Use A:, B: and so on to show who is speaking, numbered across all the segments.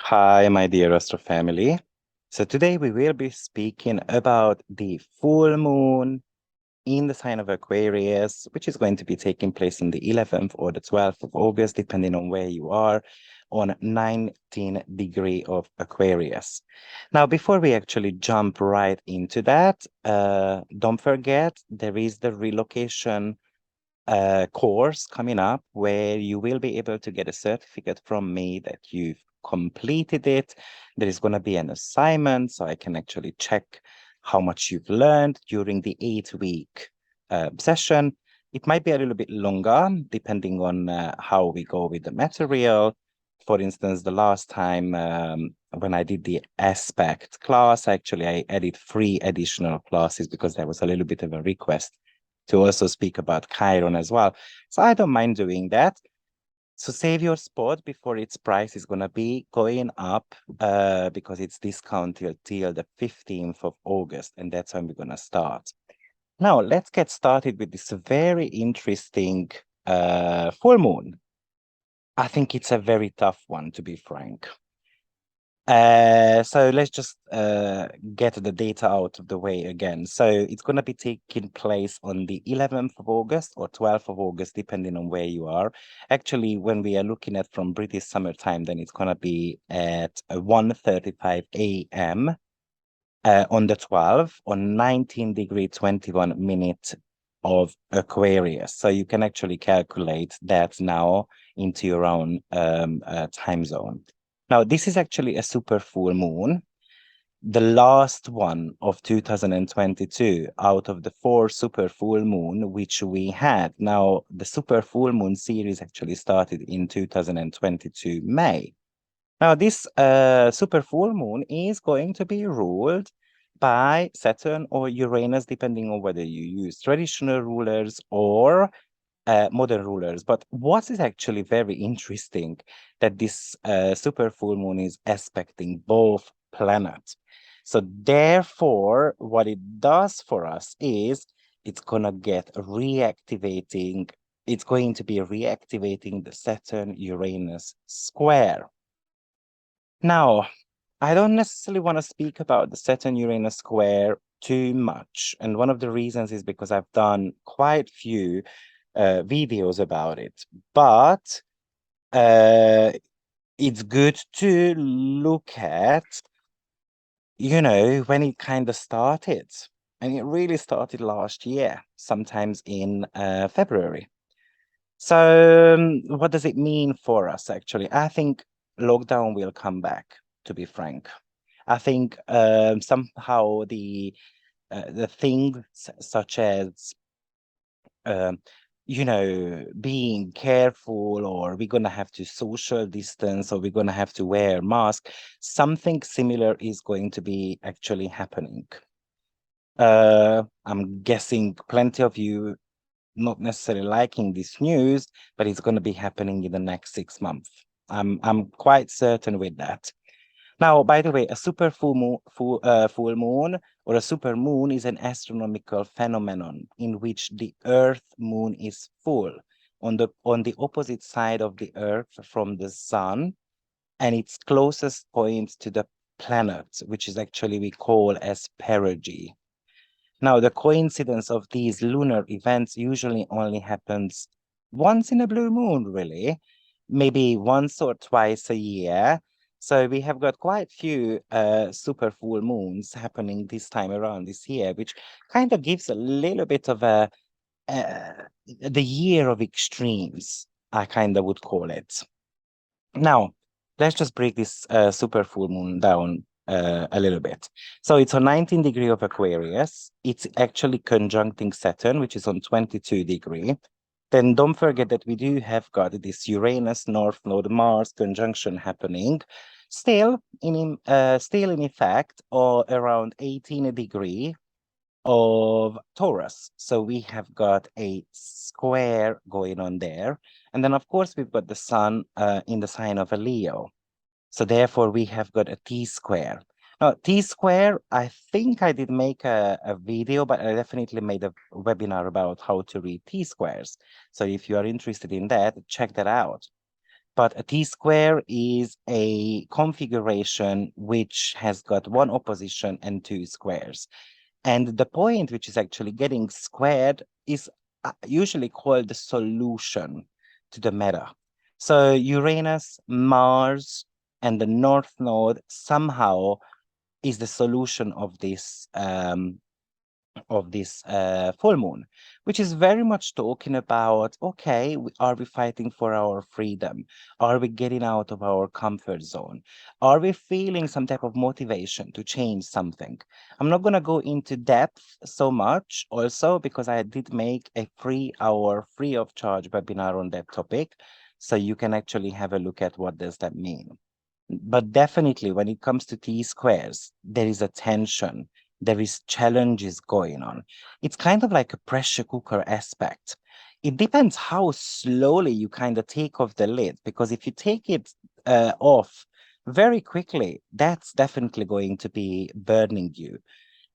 A: Hi, my dear Astro family. So today we will be speaking about the full moon in the sign of Aquarius, which is going to be taking place in the 11th or the 12th of August, depending on where you are, on 19 degree of Aquarius. Now, before we actually jump right into that, don't forget there is the relocation course coming up where you will be able to get a certificate from me that you've completed it. There is going to be an assignment, so I can actually check how much you've learned during the 8-week session. It might be a little bit longer, depending on how we go with the material. For instance, the last time when I did the aspect class, actually, I added 3 additional classes because there was a little bit of a request to also speak about Chiron as well. So I don't mind doing that. So save your spot before its price is going to be going up because it's discounted till the 15th of August, and that's when we're going to start. Now, let's get started with this very interesting full moon. I think it's a very tough one, to be frank. So let's just get the data out of the way again. So it's going to be taking place on the 11th of August or 12th of August, depending on where you are. Actually, when we are looking at from British summertime, then it's going to be at 1:35 a.m. On the 12th on 19 degree 21 minutes of Aquarius. So you can actually calculate that now into your own time zone. Now, this is actually a super full moon, the last one of 2022 out of the 4 super full moon which we had. Now, the super full moon series actually started in 2022 May. Now, this super full moon is going to be ruled by Saturn or Uranus, depending on whether you use traditional rulers or modern rulers. But what is actually very interesting that this super full moon is aspecting both planets. So therefore, what it does for us is it's gonna get reactivating. It's going to be reactivating the Saturn-Uranus square. Now, I don't necessarily want to speak about the Saturn-Uranus square too much. And one of the reasons is because I've done quite few videos about it. But it's good to look at, when it kind of started. And it really started last year, sometimes in February. So what does it mean for us, actually? I think lockdown will come back, to be frank. I think somehow the things such as being careful, or we're gonna have to social distance, or we're gonna have to wear a mask, something similar is going to be actually happening. I'm guessing plenty of you not necessarily liking this news, but it's going to be happening in the next 6 months. I'm quite certain with that. Now, by the way, a super full moon or a super moon is an astronomical phenomenon in which the Earth moon is full on the opposite side of the Earth from the sun, and its closest point to the planet, which is actually we call as perigee. Now, the coincidence of these lunar events usually only happens once in a blue moon, really, maybe once or twice a year. So we have got quite few super full moons happening this time around this year, which kind of gives a little bit of the year of extremes, I kind of would call it. Now, let's just break this super full moon down a little bit. So it's on 19 degree of Aquarius. It's actually conjuncting Saturn, which is on 22 degree. Then don't forget that we do have got this Uranus North Node Mars conjunction happening, still in effect, or around 18 degree of Taurus. So we have got a square going on there. And then, of course, we've got the sun in the sign of a Leo. So therefore, we have got a T-square. Now, T-square, I think I did make a video, but I definitely made a webinar about how to read T-squares. So if you are interested in that, check that out. But a T-square is a configuration which has got one opposition and two squares. And the point which is actually getting squared is usually called the solution to the matter. So Uranus, Mars, and the North Node somehow is the solution of this full moon, which is very much talking about, okay, are we fighting for our freedom? Are we getting out of our comfort zone? Are we feeling some type of motivation to change something? I'm not going to go into depth so much also because I did make a 3-hour free of charge webinar on that topic. So you can actually have a look at what does that mean. But definitely when it comes to T-squares, there is a tension, there is challenges going on. It's kind of like a pressure cooker aspect. It depends how slowly you kind of take off the lid, because if you take it off very quickly, that's definitely going to be burning you.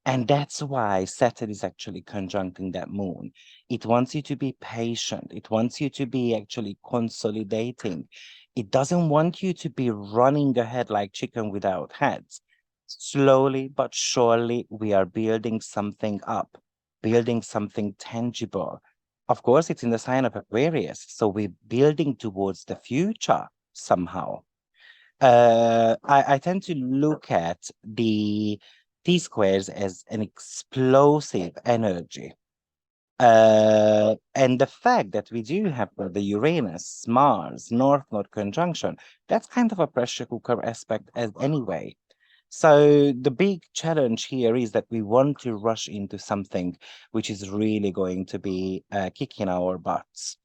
A: And that's why Saturn is actually conjuncting that moon. It wants you to be patient. It wants you to be actually consolidating. It doesn't want you to be running ahead like chicken without heads. Slowly but surely, we are building something up, building something tangible. Of course, it's in the sign of Aquarius, so we're building towards the future somehow. I tend to look at the T-squares as an explosive energy. And the fact that we do have the Uranus, Mars, North Node conjunction, that's kind of a pressure cooker aspect as anyway. So the big challenge here is that we want to rush into something which is really going to be kicking our butts.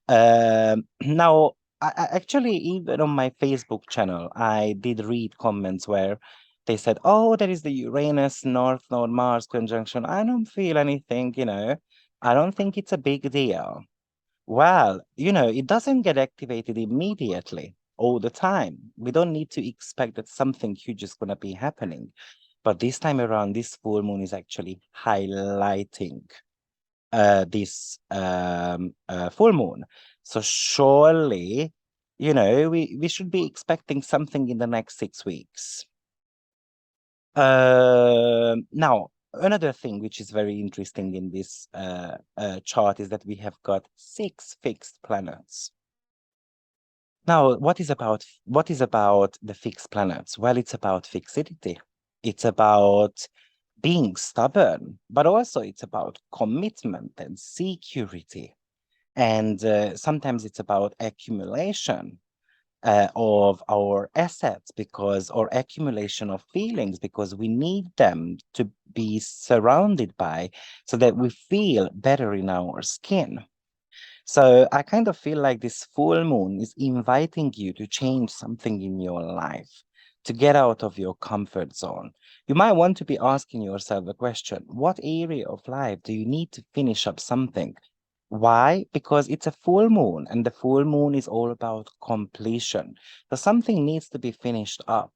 A: Now, actually, even on my Facebook channel, I did read comments where they said, "Oh, there is the Uranus North Node Mars conjunction. I don't feel anything, I don't think it's a big deal." Well, it doesn't get activated immediately all the time. We don't need to expect that something huge is going to be happening. But this time around, this full moon is actually highlighting this full moon. So surely, we should be expecting something in the next 6 weeks. Now, another thing which is very interesting in this chart is that we have got 6 fixed planets. Now, what is about the fixed planets? Well, it's about fixity. It's about being stubborn, but also it's about commitment and security. And sometimes it's about accumulation of our assets or accumulation of feelings, because we need them to be surrounded by so that we feel better in our skin. So I kind of feel like this full moon is inviting you to change something in your life, to get out of your comfort zone. You might want to be asking yourself the question, what area of life do you need to finish up something? Why? Because it's a full moon, and the full moon is all about completion. So something needs to be finished up.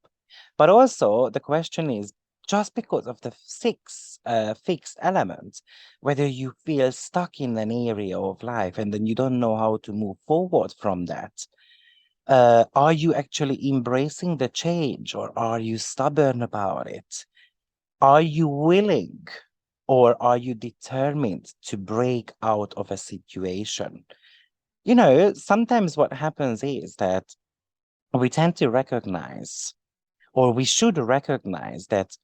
A: But also the question is, just because of the 6 fixed elements, whether you feel stuck in an area of life and then you don't know how to move forward from that, are you actually embracing the change, or are you stubborn about it? Are you willing, or are you determined to break out of a situation? Sometimes what happens is that we tend to recognize, or we should recognize, that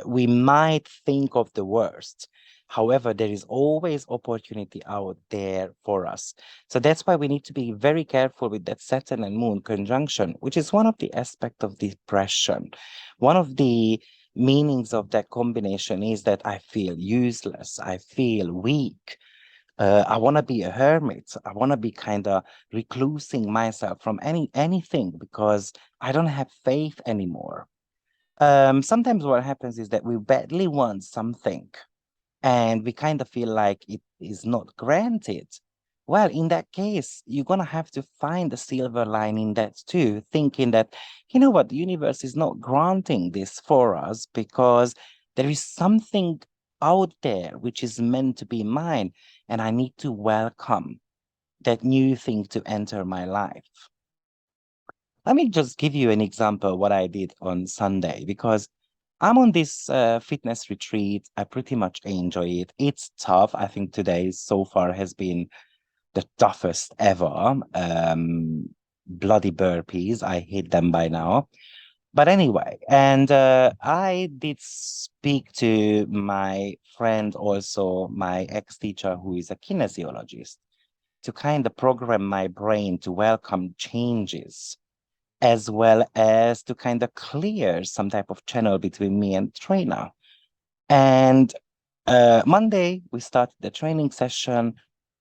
A: we might think of the worst. However, there is always opportunity out there for us. So that's why we need to be very careful with that Saturn and Moon conjunction, which is one of the aspects of depression. One of the meanings of that combination is that I feel useless, I feel weak. I want to be a hermit. I want to be kind of reclusing myself from anything because I don't have faith anymore. Sometimes what happens is that we badly want something and we kind of feel like it is not granted. Well, in that case, you're going to have to find the silver line in that too, thinking that, you know what, the universe is not granting this for us because there is something out there which is meant to be mine, and I need to welcome that new thing to enter my life. let me just give you an example of what I did on Sunday, because I'm on this fitness retreat. I pretty much enjoy it. It's tough. I think today so far has been the toughest ever. Bloody burpees. I hate them by now. But anyway, and I did speak to my friend, also my ex-teacher, who is a kinesiologist, to kind of program my brain to welcome changes, as well as to kind of clear some type of channel between me and trainer. And Monday, we started the training session,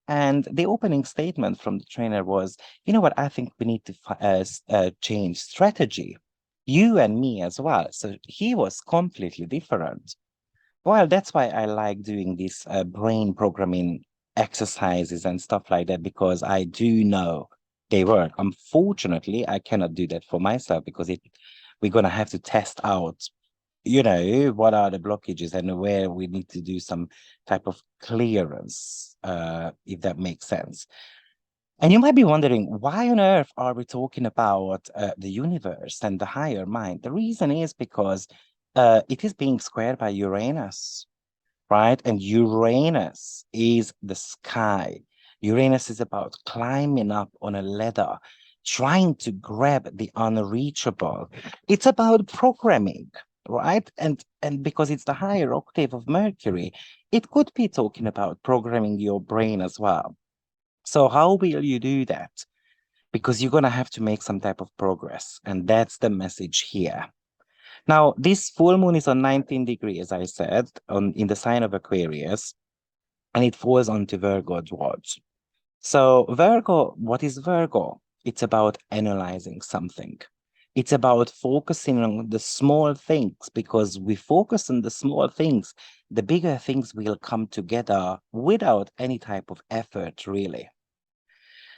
A: and the opening statement from the trainer was, you know what, I think we need to change strategy, you and me as well. So he was completely different. Well, that's why I like doing these brain programming exercises and stuff like that, because I do know they work. Unfortunately, I cannot do that for myself because we're going to have to test out, what are the blockages and where we need to do some type of clearance, if that makes sense. And you might be wondering, why on earth are we talking about the universe and the higher mind? The reason is because it is being squared by Uranus, right? And Uranus is the sky. Uranus is about climbing up on a ladder, trying to grab the unreachable. It's about programming, right? And because it's the higher octave of Mercury, it could be talking about programming your brain as well. So how will you do that? Because you're going to have to make some type of progress. And that's the message here. Now, this full moon is on 19 degrees, as I said, in the sign of Aquarius, and it falls onto Virgo's watch. So Virgo, what is Virgo? It's about analyzing something. It's about focusing on the small things, because we focus on the small things, the bigger things will come together without any type of effort, really.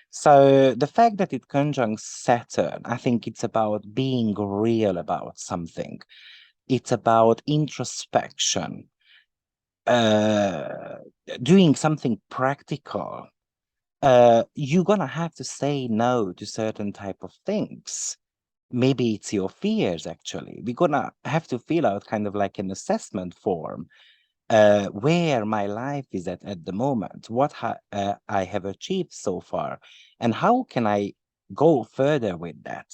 A: So the fact that it conjuncts Saturn, I think it's about being real about something. It's about introspection, uh, doing something practical. You're gonna have to say no to certain type of things. Maybe it's your fears, actually. We're gonna have to fill out kind of like an assessment form, where my life is at the moment, what I have achieved so far, and how can I go further with that.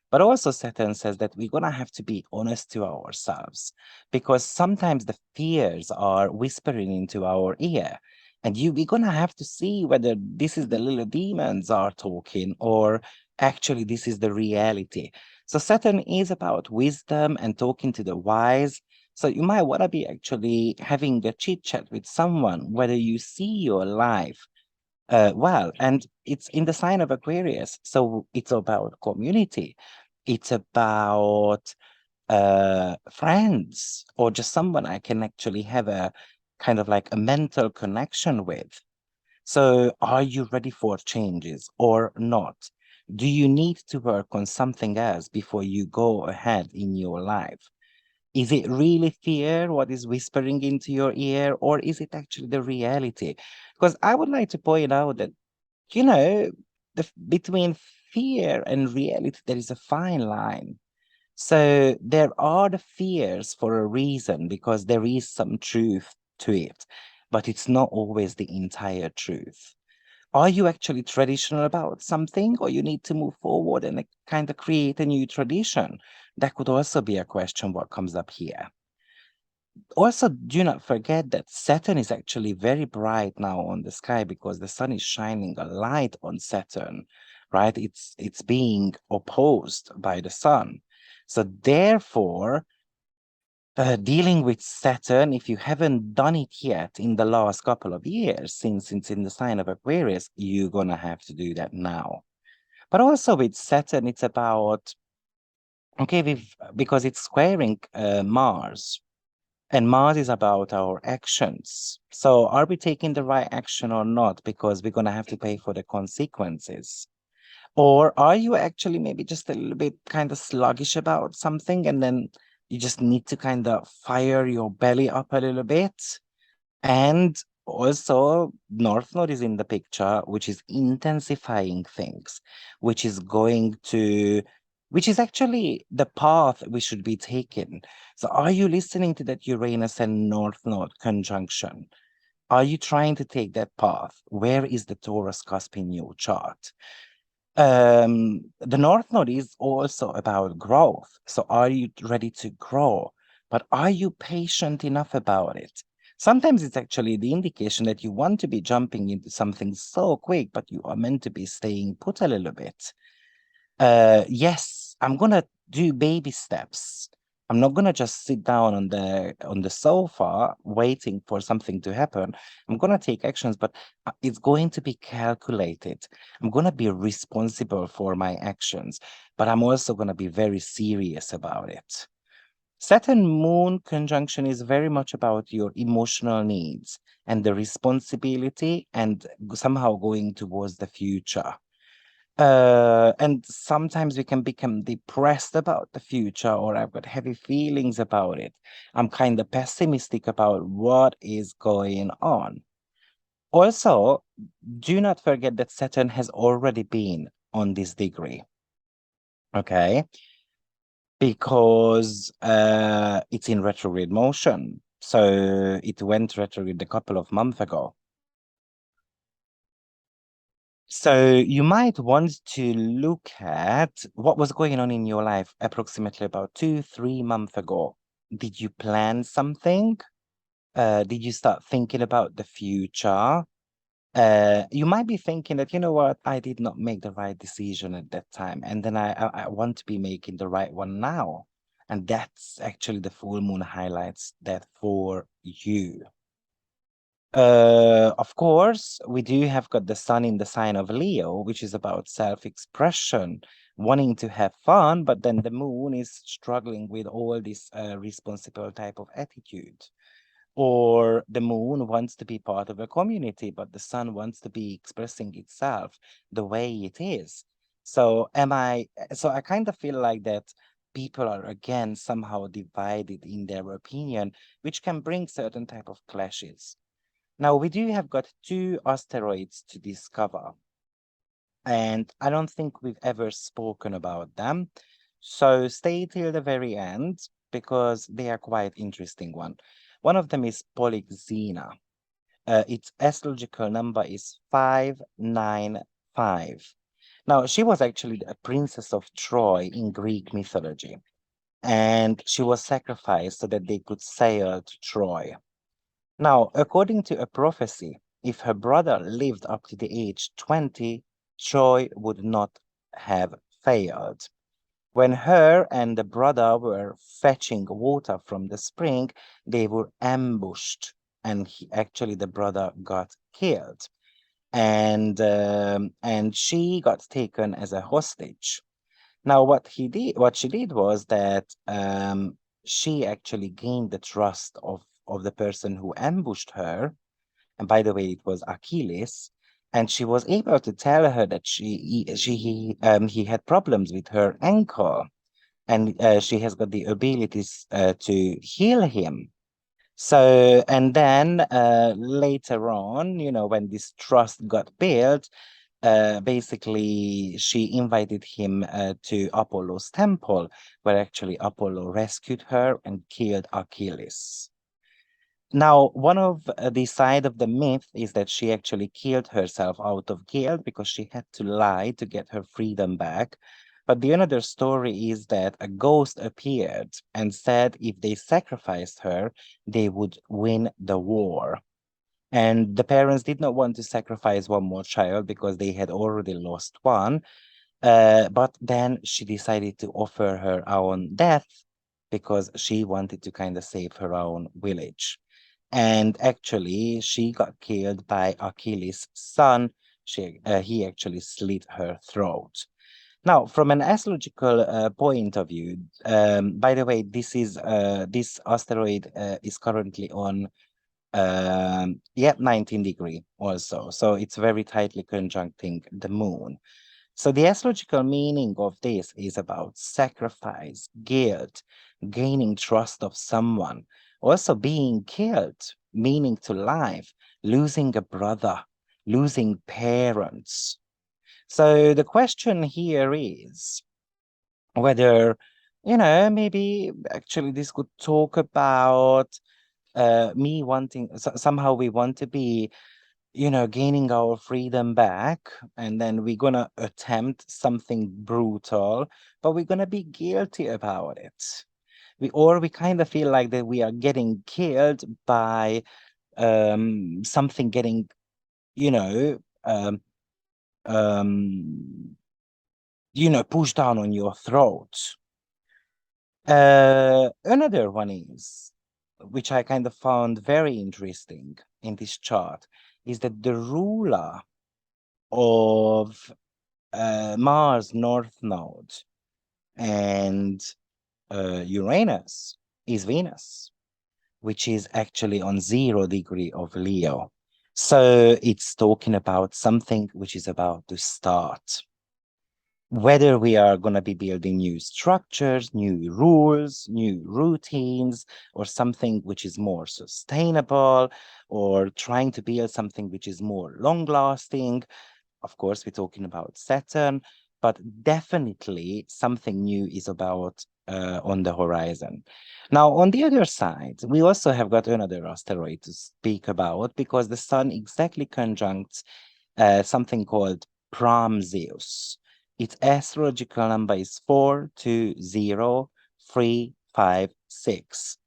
A: But also Saturn says that we're going to have to be honest to ourselves, because sometimes the fears are whispering into our ear, and we're going to have to see whether this is the little demons are talking, or actually this is the reality. So Saturn is about wisdom and talking to the wise. So you might want to be actually having a chit chat with someone, whether you see your life well, and it's in the sign of Aquarius. So it's about community. It's about friends, or just someone I can actually have a kind of like a mental connection with. So are you ready for changes or not? Do you need to work on something else before you go ahead in your life? Is it really fear what is whispering into your ear, or is it actually the reality? Because I would like to point out that, you know, between fear and reality, there is a fine line. So there are the fears for a reason, because there is some truth to it, but it's not always the entire truth. Are you actually traditional about something, or you need to move forward and kind of create a new tradition? That could also be a question what comes up here. Also, do not forget that Saturn is actually very bright now on the sky, because the sun is shining a light on Saturn, right? It's being opposed by the sun. So therefore, dealing with Saturn, if you haven't done it yet in the last couple of years, since it's in the sign of Aquarius, you're gonna have to do that now. But also with Saturn, it's about, okay, because it's squaring Mars, and Mars is about our actions. So are we taking the right action or not? Because we're gonna have to pay for the consequences. Or are you actually maybe just a little bit kind of sluggish about something, and then you just need to kind of fire your belly up a little bit? And also, North Node is in the picture, which is intensifying things, which is going to which is actually the path we should be taking. So are you listening to that Uranus and North Node conjunction? Are you trying to take that path? Where is the Taurus cusp in your chart? The North Node is also about growth. So are you ready to grow? But are you patient enough about it? Sometimes it's actually the indication that you want to be jumping into something so quick, but you are meant to be staying put a little bit. Yes, I'm gonna do baby steps. I'm not gonna just sit down on the sofa waiting for something to happen. I'm gonna take actions, but it's going to be calculated. I'm gonna be responsible for my actions, but I'm also gonna be very serious about it. Saturn Moon conjunction is very much about your emotional needs and the responsibility and somehow going towards the future. And sometimes we can become depressed about the future, or I've got heavy feelings about it. I'm kind of pessimistic about what is going on. Also, do not forget that Saturn has already been on this degree, okay? Because it's in retrograde motion. So it went retrograde a couple of months ago. So you might want to look at what was going on in your life approximately about 2, 3 months ago. Did you plan something? Did you start thinking about the future? You might be thinking that, you know what, I did not make the right decision at that time, and then I want to be making the right one now. And that's actually the full moon highlights that for you. Of course, we do have got the sun in the sign of Leo, which is about self-expression, wanting to have fun, but then the moon is struggling with all this responsible type of attitude. Or the moon wants to be part of a community, but the sun wants to be expressing itself the way it is. So I kind of feel like that people are again somehow divided in their opinion, which can bring certain type of clashes. Now, we do have got 2 asteroids to discover, and I don't think we've ever spoken about them. So stay till the very end because they are quite interesting one. One of them is POLYXEBA. Its astrological number is 595. Now, she was actually a princess of Troy in Greek mythology, and she was sacrificed so that they could sail to Troy. Now, according to a prophecy, if her brother lived up to the age 20, Troy would not have failed. When her and the brother were fetching water from the spring, they were ambushed, and actually the brother got killed, and she got taken as a hostage. Now, what she did was that she actually gained the trust of the person who ambushed her. And by the way, it was Achilles. And she was able to tell her that he had problems with her ankle, and she has got the abilities to heal him. So, and then later on, when this trust got built, basically she invited him to Apollo's temple, where actually Apollo rescued her and killed Achilles. Now, one of the side of the myth is that she actually killed herself out of guilt because she had to lie to get her freedom back. But the another story is that a ghost appeared and said if they sacrificed her, they would win the war. And the parents did not want to sacrifice one more child because they had already lost one. But then she decided to offer her own death because she wanted to kind of save her own village. And actually, she got killed by Achilles' son. He actually slit her throat. Now, from an astrological point of view, by the way, this asteroid is currently on 19 degree also. So it's very tightly conjuncting the moon. So the astrological meaning of this is about sacrifice, guilt, gaining trust of someone, also being killed, meaning to life, losing a brother, losing parents. So the question here is, whether, maybe actually this could talk about me wanting, somehow we want to be, gaining our freedom back, and then we're gonna attempt something brutal, but we're gonna be guilty about it. We kind of feel like that we are getting killed by something getting, you know, um, um, pushed down on your throat. Another one is, which I kind of found very interesting in this chart, is that the ruler of Mars North Node and Uranus is Venus, which is actually on 0 degree of Leo. So it's talking about something which is about to start. Whether we are going to be building new structures, new rules, new routines, or something which is more sustainable, or trying to build something which is more long lasting. Of course, we're talking about Saturn, but definitely something new is about on the horizon. Now, on the other side, we also have got another asteroid to speak about, because the sun exactly conjuncts something called PRAAMZIUS. Its astrological number is 420356.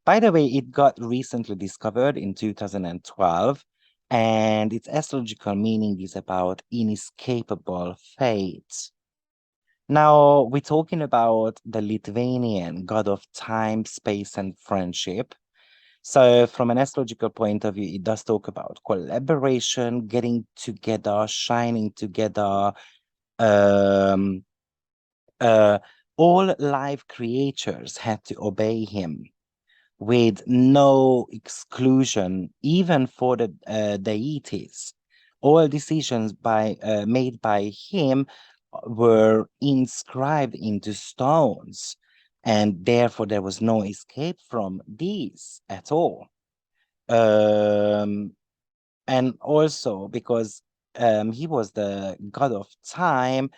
A: By the way, it got recently discovered in 2012, and its astrological meaning is about inescapable fate. Now, we're talking about the Lithuanian god of time, space, and friendship. So, from an astrological point of view, it does talk about collaboration, getting together, shining together. Um, uh, all live creatures had to obey him with no exclusion, even for the deities. All decisions made by him were inscribed into stones, and therefore there was no escape from these at all. Um, and also because he was the god of time,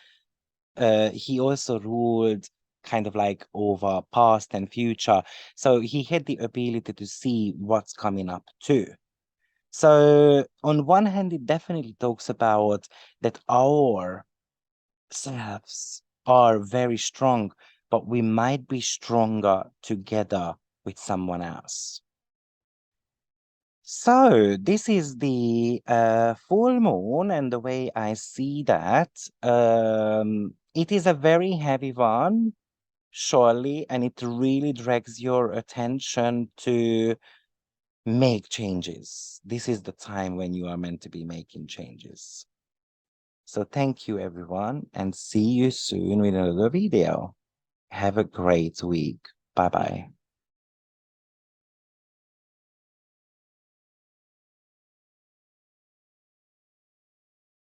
A: he also ruled kind of like over past and future. So he had the ability to see what's coming up too. So on one hand, it definitely talks about that our selves are very strong, but we might be stronger together with someone else. So this is the full moon, and the way I see that, it is a very heavy one, surely, and it really drags your attention to make changes. This is the time when you are meant to be making changes. So thank you, everyone, and see you soon with another video. Have a great week. Bye-bye.